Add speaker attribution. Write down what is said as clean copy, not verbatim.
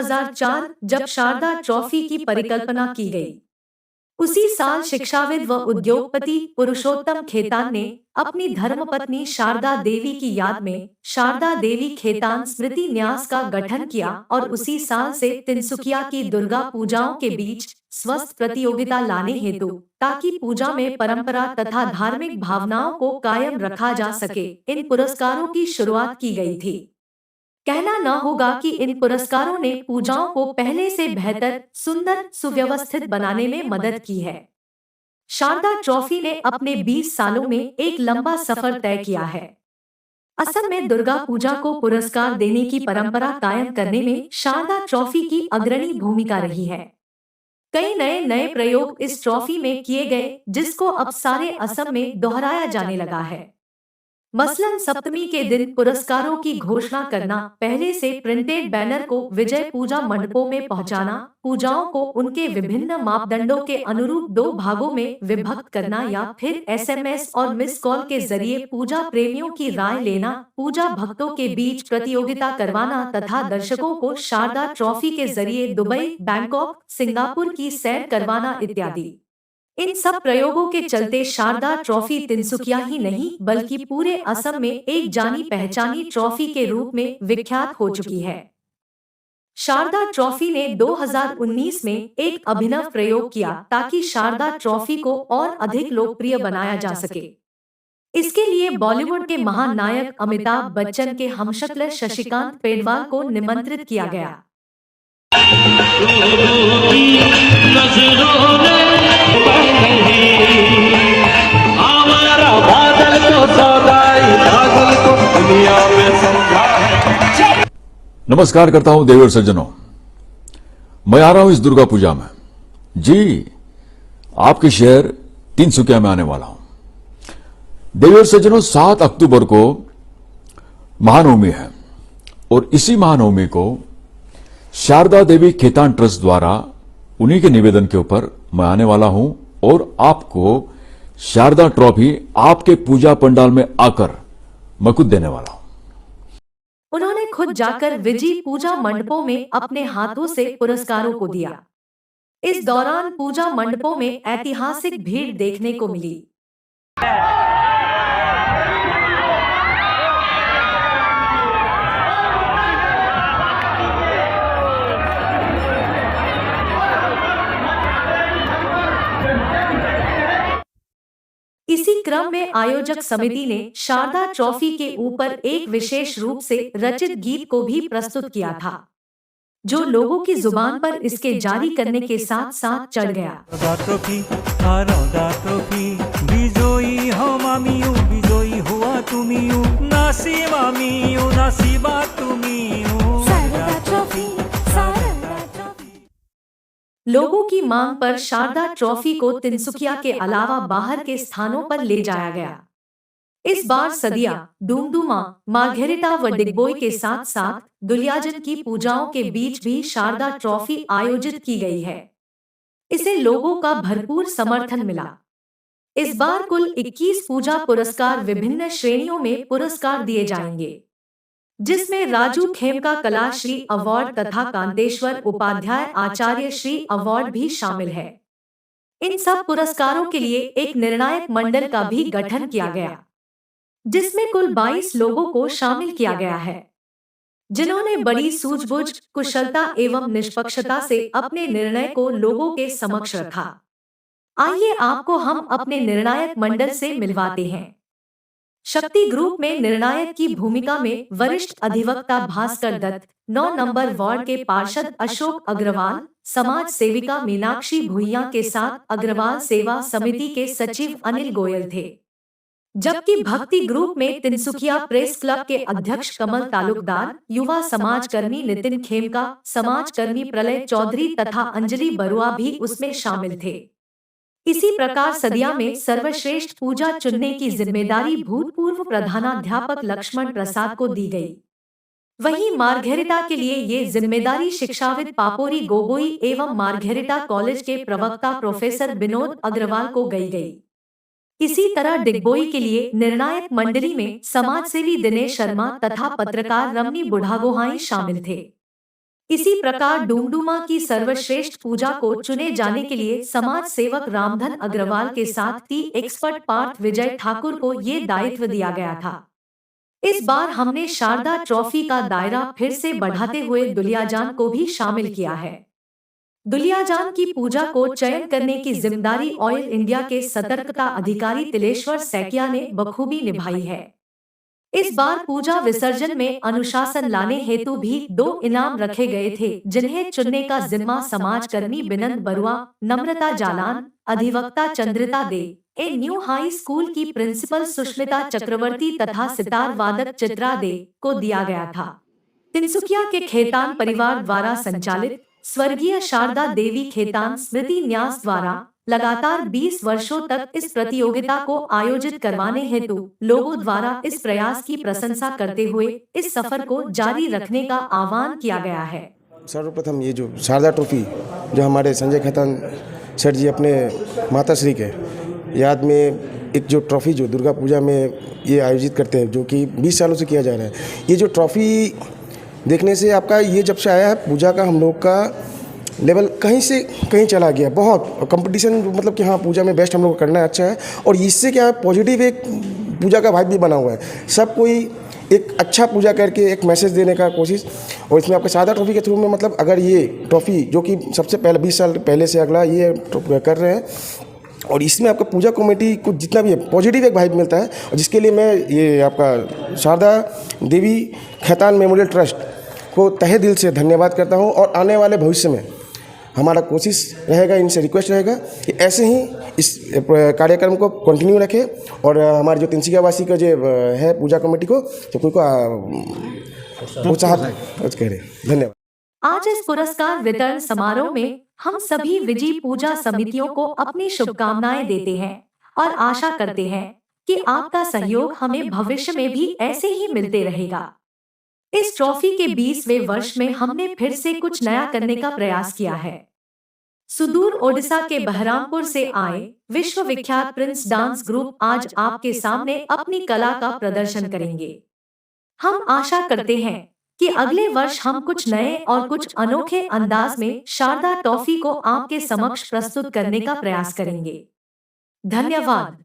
Speaker 1: 2004 जब शारदा ट्रॉफी की परिकल्पना की गई। उसी साल शिक्षाविद व उद्योगपति पुरुषोत्तम खेतान ने अपनी धर्मपत्नी शारदा देवी की याद में शारदा देवी खेतान स्मृति न्यास का गठन किया और उसी साल से तिनसुकिया की दुर्गा पूजाओं के बीच स्वस्थ प्रतियोगिता लाने हेतु, ताकि पूजा में परंपरा तथा धार्मिक भावनाओं को कायम रखा जा सके, इन पुरस्कारों की शुरुआत की गई थी। कहना न होगा कि इन पुरस्कारों ने पूजाओं को पहले से बेहतर, सुंदर, सुव्यवस्थित बनाने में मदद की है। शारदा ट्रॉफी ने अपने 20 सालों में एक लंबा सफर तय किया है। असम में दुर्गा पूजा को पुरस्कार देने की परंपरा कायम करने में शारदा ट्रॉफी की अग्रणी भूमिका रही है। कई नए नए प्रयोग इस ट्रॉफी में किए गए, जिसको अब सारे असम में दोहराया जाने लगा है। मसलन सप्तमी के दिन पुरस्कारों की घोषणा करना, पहले से प्रिंटेड बैनर को विजय पूजा मंडपों में पहुंचाना, पूजाओं को उनके विभिन्न मापदंडों के अनुरूप 2 भागों में विभक्त करना या फिर एसएमएस और मिस कॉल के जरिए पूजा प्रेमियों की राय लेना, पूजा भक्तों के बीच प्रतियोगिता करवाना तथा दर्शकों को शारदा ट्रॉफी के जरिए दुबई, बैंकॉक, सिंगापुर की सैर करवाना इत्यादि। इन सब प्रयोगों के चलते शारदा ट्रॉफी तिनसुकिया ही नहीं बल्कि पूरे असम में एक जानी पहचानी ट्रॉफी के रूप में विख्यात हो चुकी है। शारदा ट्रॉफी ने 2019 में एक अभिनव प्रयोग किया ताकि शारदा ट्रॉफी को और अधिक लोकप्रिय बनाया जा सके। इसके लिए बॉलीवुड के महान नायक अमिताभ बच्चन के हमशक्ल शशिकांत पेडवाल को निमंत्रित किया गया।
Speaker 2: नमस्कार करता हूं देवी और सज्जनों, मैं आ रहा हूं इस दुर्गा पूजा में। जी, आपके शहर तिनसुकिया में आने वाला हूं। देवी और सज्जनों, 7 अक्टूबर को महानवमी है और इसी महानवमी को शारदा देवी खेतान ट्रस्ट द्वारा उन्हीं के निवेदन के ऊपर मैं आने वाला हूं और आपको शारदा ट्रॉफी आपके पूजा पंडाल में आकर मैं खुद देने वाला हूं।
Speaker 1: उन्होंने खुद जाकर विजय पूजा मंडपों में अपने हाथों से पुरस्कारों को दिया। इस दौरान पूजा मंडपों में ऐतिहासिक भीड़ देखने को मिली। इसी क्रम में आयोजक समिति ने शारदा ट्रॉफी के ऊपर एक विशेष रूप से रचित गीत को भी प्रस्तुत किया था, जो लोगों की जुबान पर इसके जारी करने के साथ साथ चढ़ गया।
Speaker 3: বিজয়ী হও মামিও, বিজয়ী हुआ তুমিও, নাসিবা মিও, নাসিবা তুমিও।
Speaker 1: लोगों की मांग पर शारदा ट्रॉफी को तिनसुकिया के अलावा बाहर के स्थानों पर ले जाया गया। इस बार सदिया, डूमडूमा, मार्घेरिटा व डिगबोई के साथ साथ दुलियाजन की पूजाओं के बीच भी शारदा ट्रॉफी आयोजित की गई है। इसे लोगों का भरपूर समर्थन मिला। इस बार कुल 21 पूजा पुरस्कार विभिन्न श्रेणियों में पुरस्कार दिए जाएंगे, जिसमें राजू खेमका कला श्री अवार्ड तथा कांतेश्वर उपाध्याय आचार्य श्री अवार्ड भी शामिल है। इन सब पुरस्कारों के लिए एक निर्णायक मंडल का भी गठन किया गया, जिसमें कुल 22 लोगों को शामिल किया गया है, जिन्होंने बड़ी सूझबूझ, कुशलता एवं निष्पक्षता से अपने निर्णय को लोगों के समक्ष रखा। आइए आपको हम अपने निर्णायक मंडल से मिलवाते हैं। शक्ति ग्रुप में निर्णायक की भूमिका में वरिष्ठ अधिवक्ता भास्कर दत्त, 9 नंबर वार्ड के पार्षद अशोक अग्रवाल, समाज सेविका मीनाक्षी भुइया के साथ अग्रवाल सेवा समिति के सचिव अनिल गोयल थे। जबकि भक्ति ग्रुप में तिनसुकिया प्रेस क्लब के अध्यक्ष कमल तालुकदार, युवा समाजकर्मी नितिन खेमका, समाजकर्मी प्रलय चौधरी तथा अंजलि बरुआ भी उसमें शामिल थे। इसी प्रकार सदिया में सर्वश्रेष्ठ पूजा चुनने की जिम्मेदारी भूतपूर्व प्रधानाध्यापक लक्ष्मण प्रसाद को दी गई। वहीं मार्घेरिटा के लिए ये जिम्मेदारी शिक्षाविद पापोरी गोगोई एवं मार्घेरिटा कॉलेज के प्रवक्ता प्रोफेसर विनोद अग्रवाल को गई। इसी तरह डिगबोई के लिए निर्णायक मंडली में समाजसेवी दिनेश शर्मा तथा पत्रकार रमनी बुढ़ागोहाई शामिल थे। इसी प्रकार डुमडुमा की सर्वश्रेष्ठ पूजा को चुने जाने के लिए समाज सेवक रामधन अग्रवाल के साथ टी एक्सपर्ट पार्थ विजय ठाकुर को ये दायित्व दिया गया था। इस बार हमने शारदा ट्रॉफी का दायरा फिर से बढ़ाते हुए दुलियाजान को भी शामिल किया है। दुलियाजान की पूजा को चयन करने की जिम्मेदारी ऑयल इंडिया के सतर्कता अधिकारी तिलेश्वर सैकिया ने बखूबी निभाई है। इस बार पूजा विसर्जन में अनुशासन लाने हेतु भी 2 इनाम रखे गए थे, जिन्हें चुनने का जिम्मा समाजकर्मी बिनंद बरुआ, नम्रता जालान, अधिवक्ता चंद्रिता दे, ए न्यू हाई स्कूल की प्रिंसिपल सुष्मिता चक्रवर्ती तथा सितार वादक चित्रा दे को दिया गया था। तिनसुकिया के खेतान परिवार द्वारा संचालित स्वर्गीय शारदा देवी खेतान स्मृति न्यास द्वारा लगातार 20 वर्षों तक इस प्रतियोगिता को आयोजित करवाने हेतु लोगों द्वारा इस प्रयास की प्रशंसा करते हुए इस सफर को जारी रखने का आह्वान किया गया है।
Speaker 4: सर्वप्रथम ये जो शारदा ट्रॉफी जो हमारे संजय खेतान सर जी अपने माता श्री के याद में एक जो ट्रॉफी जो दुर्गा पूजा में ये आयोजित करते हैं, जो कि 20 सालों से किया जा रहा है, ये जो ट्रॉफी देखने से आपका ये जब से आया है पूजा का हम लोग का लेवल कहीं से कहीं चला गया। बहुत कंपटीशन मतलब कि हाँ पूजा में बेस्ट हम लोग को करना है, अच्छा है। और इससे क्या है पॉजिटिव एक पूजा का वाइब भी बना हुआ है। सब कोई एक अच्छा पूजा करके एक मैसेज देने का कोशिश। और इसमें आपका शारदा ट्रॉफी के थ्रू में मतलब अगर ये ट्रॉफी जो कि सबसे पहले 20 साल पहले से अगला ये कर रहे हैं, और इसमें आपका पूजा कमेटी को जितना भी है पॉजिटिव एक वाइब मिलता है, और जिसके लिए मैं ये आपका शारदा देवी खेतान मेमोरियल ट्रस्ट को तहे दिल से धन्यवाद करता हूँ। और आने वाले भविष्य में हमारा कोशिश रहेगा, इनसे रिक्वेस्ट रहेगा कि ऐसे ही इस कार्यक्रम को कंटिन्यू रखें। और हमारे जो तिनसुकिया वासी का जो है पूजा कमेटी को तो कोई को प्रोत्साहित करें। धन्यवाद।
Speaker 1: आज इस पुरस्कार वितरण समारोह में हम सभी विजयी पूजा समितियों को अपनी शुभकामनाएं देते हैं और आशा करते हैं कि आपका सहयोग हमें भविष्य में भी ऐसे ही मिलते रहेगा। इस ट्रॉफी के 20वें वर्ष में हमने फिर से कुछ नया करने का प्रयास किया है। सुदूर ओडिशा के बहरामपुर से आए विश्व विख्यात प्रिंस डांस ग्रुप आज आपके सामने अपनी कला का प्रदर्शन करेंगे। हम आशा करते हैं कि अगले वर्ष हम कुछ नए और कुछ अनोखे अंदाज में शारदा ट्रॉफी को आपके समक्ष प्रस्तुत करने का प्रयास करेंगे। धन्यवाद।